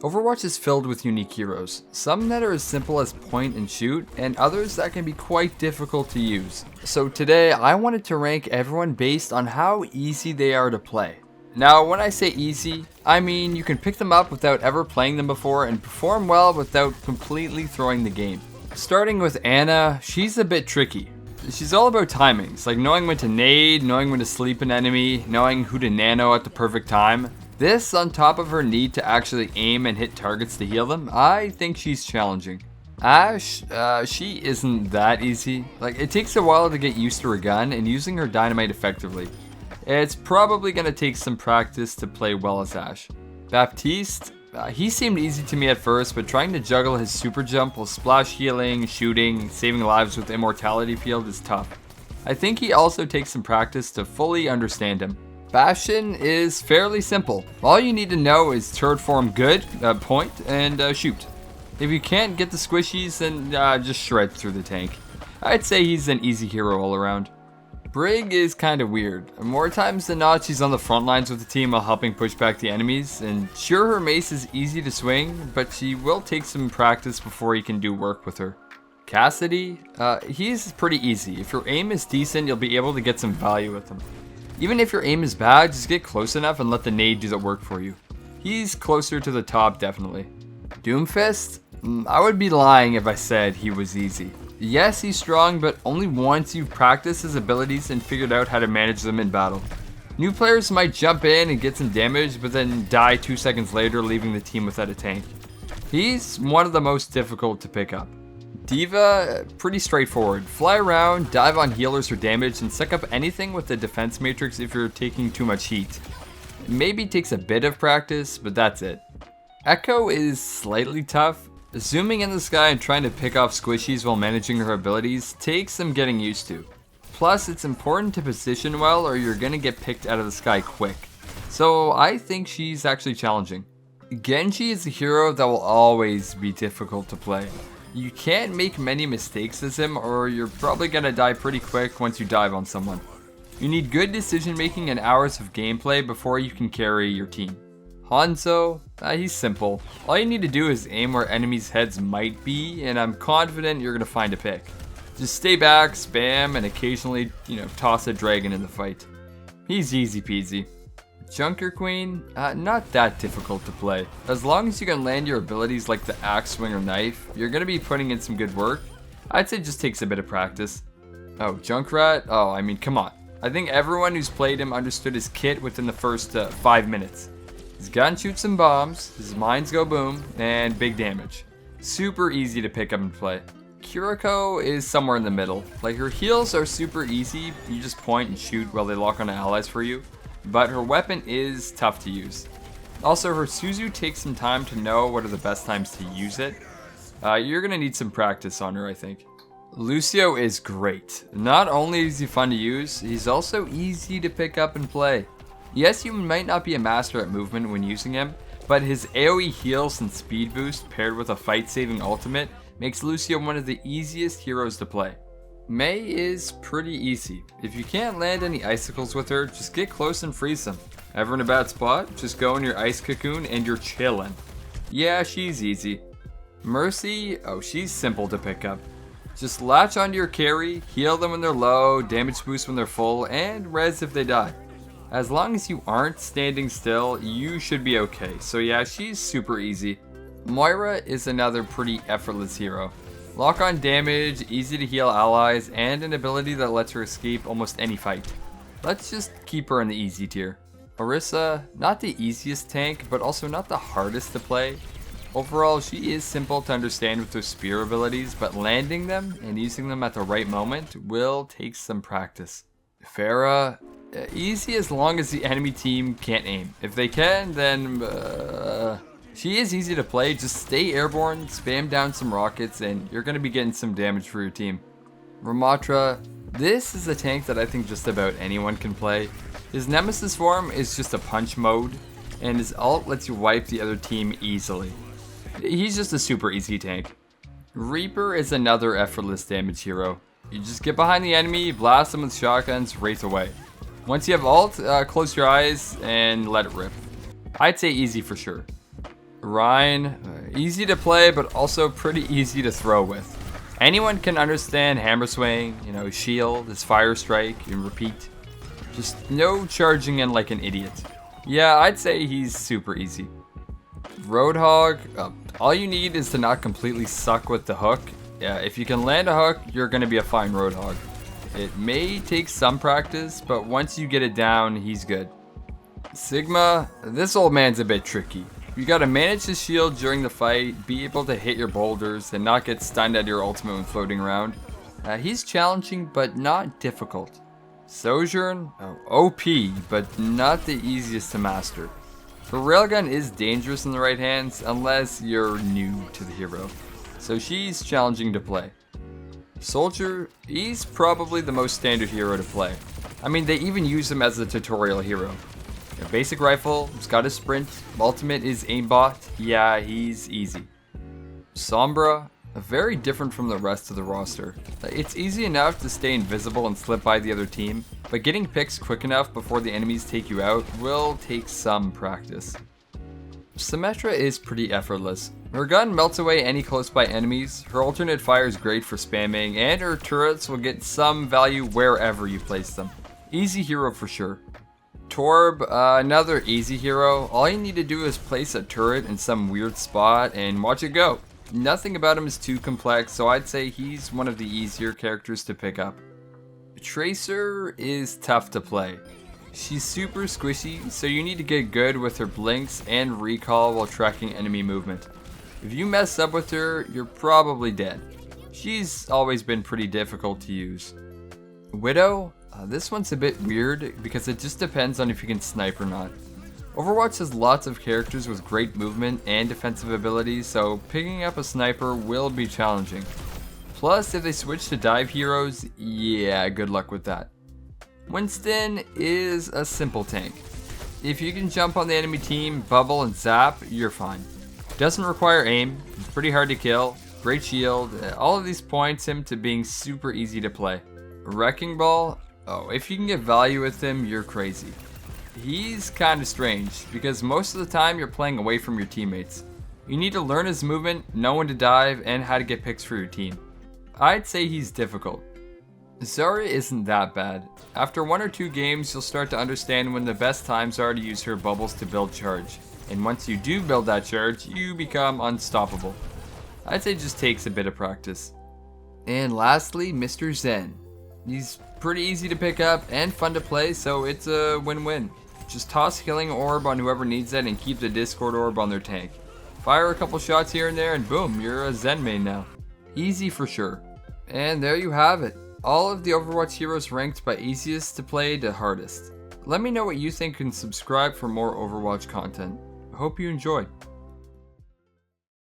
Overwatch is filled with unique heroes, some that are as simple as point and shoot, and others that can be quite difficult to use. So today I wanted to rank everyone based on how easy they are to play. Now when I say easy, I mean you can pick them up without ever playing them before and perform well without completely throwing the game. Starting with Ana, she's a bit tricky. She's all about timings, like knowing when to nade, knowing when to sleep an enemy, knowing who to nano at the perfect time. This, on top of her need to actually aim and hit targets to heal them, I think she's challenging. ASHE, she isn't that easy. Like, it takes a while to get used to her gun and using her dynamite effectively. It's probably going to take some practice to play well as ASHE. BAPTISTE, he seemed easy to me at first, but trying to juggle his super jump while splash healing, shooting, saving lives with immortality field is tough. I think he also takes some practice to fully understand him. Bastion is fairly simple. All you need to know is turret form good, point, and shoot. If you can't get the squishies, then just shred through the tank. I'd say he's an easy hero all around. Brig is kinda weird. More times than not, she's on the front lines with the team while helping push back the enemies, and sure, her mace is easy to swing, but she will take some practice before you can do work with her. CASSIDY, he's pretty easy. If your aim is decent, you'll be able to get some value with him. Even if your aim is bad, just get close enough and let the nade do the work for you. He's closer to the top, definitely. DOOMFIST? I would be lying if I said he was easy. Yes, he's strong, but only once you've practiced his abilities and figured out how to manage them in battle. New players might jump in and get some damage, but then die 2 seconds later, leaving the team without a tank. He's one of the most difficult to pick up. D.Va, pretty straightforward. Fly around, dive on healers for damage, and suck up anything with the defense matrix if you're taking too much heat. Maybe takes a bit of practice, but that's it. Echo is slightly tough. Zooming in the sky and trying to pick off squishies while managing her abilities takes some getting used to. Plus, it's important to position well or you're gonna get picked out of the sky quick. So I think she's actually challenging. Genji is a hero that will always be difficult to play. You can't make many mistakes as him or you're probably gonna die pretty quick once you dive on someone. You need good decision making and hours of gameplay before you can carry your team. HANZO, he's simple. All you need to do is aim where enemies' heads might be and I'm confident you're gonna find a pick. Just stay back, spam, and occasionally, toss a dragon in the fight. He's easy peasy. Junker Queen, not that difficult to play. As long as you can land your abilities like the axe swing or knife, you're gonna be putting in some good work. I'd say it just takes a bit of practice. Oh, JUNKRAT, I mean, come on. I think everyone who's played him understood his kit within the first 5 minutes. His gun shoots some bombs, his mines go boom, and big damage. Super easy to pick up and play. KIRIKO is somewhere in the middle. Like, her heals are super easy, you just point and shoot while they lock on allies for you. But her weapon is tough to use. Also, her Suzu takes some time to know what are the best times to use it. You're gonna need some practice on her, I think. LUCIO is great. Not only is he fun to use, he's also easy to pick up and play. Yes, you might not be a master at movement when using him, but his AoE heals and speed boost paired with a fight-saving ultimate makes LUCIO one of the easiest heroes to play. Mei is pretty easy. If you can't land any icicles with her, just get close and freeze them. Ever in a bad spot? Just go in your ice cocoon and you're chillin'. Yeah, she's easy. Mercy, she's simple to pick up. Just latch onto your carry, heal them when they're low, damage boost when they're full, and res if they die. As long as you aren't standing still, you should be okay. So yeah, she's super easy. MOIRA is another pretty effortless hero. Lock on damage, easy to heal allies, and an ability that lets her escape almost any fight. Let's just keep her in the easy tier. ORISA, not the easiest tank, but also not the hardest to play. Overall, she is simple to understand with her spear abilities, but landing them and using them at the right moment will take some practice. PHARAH, easy as long as the enemy team can't aim. If they can, then she is easy to play. Just stay airborne, spam down some rockets, and you're going to be getting some damage for your team. RAMATTRA, this is a tank that I think just about anyone can play. His nemesis form is just a punch mode, and his ult lets you wipe the other team easily. He's just a super easy tank. Reaper is another effortless damage hero. You just get behind the enemy, blast them with shotguns, race away. Once you have ult, close your eyes and let it rip. I'd say easy for sure. Rein, easy to play, but also pretty easy to throw with. Anyone can understand hammer swing, you know, shield, his fire strike, and repeat. Just no charging in like an idiot. Yeah, I'd say he's super easy. Roadhog, all you need is to not completely suck with the hook. Yeah, if you can land a hook, you're gonna be a fine Roadhog. It may take some practice, but once you get it down, he's good. Sigma, this old man's a bit tricky. You gotta manage his shield during the fight, be able to hit your boulders, and not get stunned at your ultimate when floating around. He's challenging, but not difficult. Sojourn, OP, but not the easiest to master. The railgun is dangerous in the right hands, unless you're new to the hero. So she's challenging to play. Soldier, he's probably the most standard hero to play. I mean, they even use him as a tutorial hero. A basic rifle, he's got his sprint, ultimate is aimbot, yeah, he's easy. Sombra, very different from the rest of the roster. It's easy enough to stay invisible and slip by the other team, but getting picks quick enough before the enemies take you out will take some practice. SYMMETRA is pretty effortless. Her gun melts away any close by enemies, her alternate fire is great for spamming, and her turrets will get some value wherever you place them. Easy hero for sure. Torb, another easy hero. All you need to do is place a turret in some weird spot and watch it go. Nothing about him is too complex, so I'd say he's one of the easier characters to pick up. Tracer is tough to play. She's super squishy, so you need to get good with her blinks and recall while tracking enemy movement. If you mess up with her, you're probably dead. She's always been pretty difficult to use. Widow, this one's a bit weird because it just depends on if you can snipe or not. Overwatch has lots of characters with great movement and defensive abilities, so picking up a sniper will be challenging. Plus, if they switch to dive heroes, yeah, good luck with that. Winston is a simple tank. If you can jump on the enemy team, bubble, and zap, you're fine. Doesn't require aim, it's pretty hard to kill, great shield, all of these points him to being super easy to play. Wrecking Ball, if you can get value with him, you're crazy. He's kinda strange, because most of the time you're playing away from your teammates. You need to learn his movement, know when to dive, and how to get picks for your team. I'd say he's difficult. ZARYA isn't that bad. After 1 or 2 games, you'll start to understand when the best times are to use her bubbles to build charge. And once you do build that charge, you become unstoppable. I'd say it just takes a bit of practice. And lastly, Mr. Zen. He's pretty easy to pick up and fun to play, so it's a win-win. Just toss Healing Orb on whoever needs it and keep the Discord Orb on their tank. Fire a couple shots here and there and boom, you're a Zen main now. Easy for sure. And there you have it. All of the Overwatch heroes ranked by easiest to play to hardest. Let me know what you think and subscribe for more Overwatch content. I hope you enjoyed.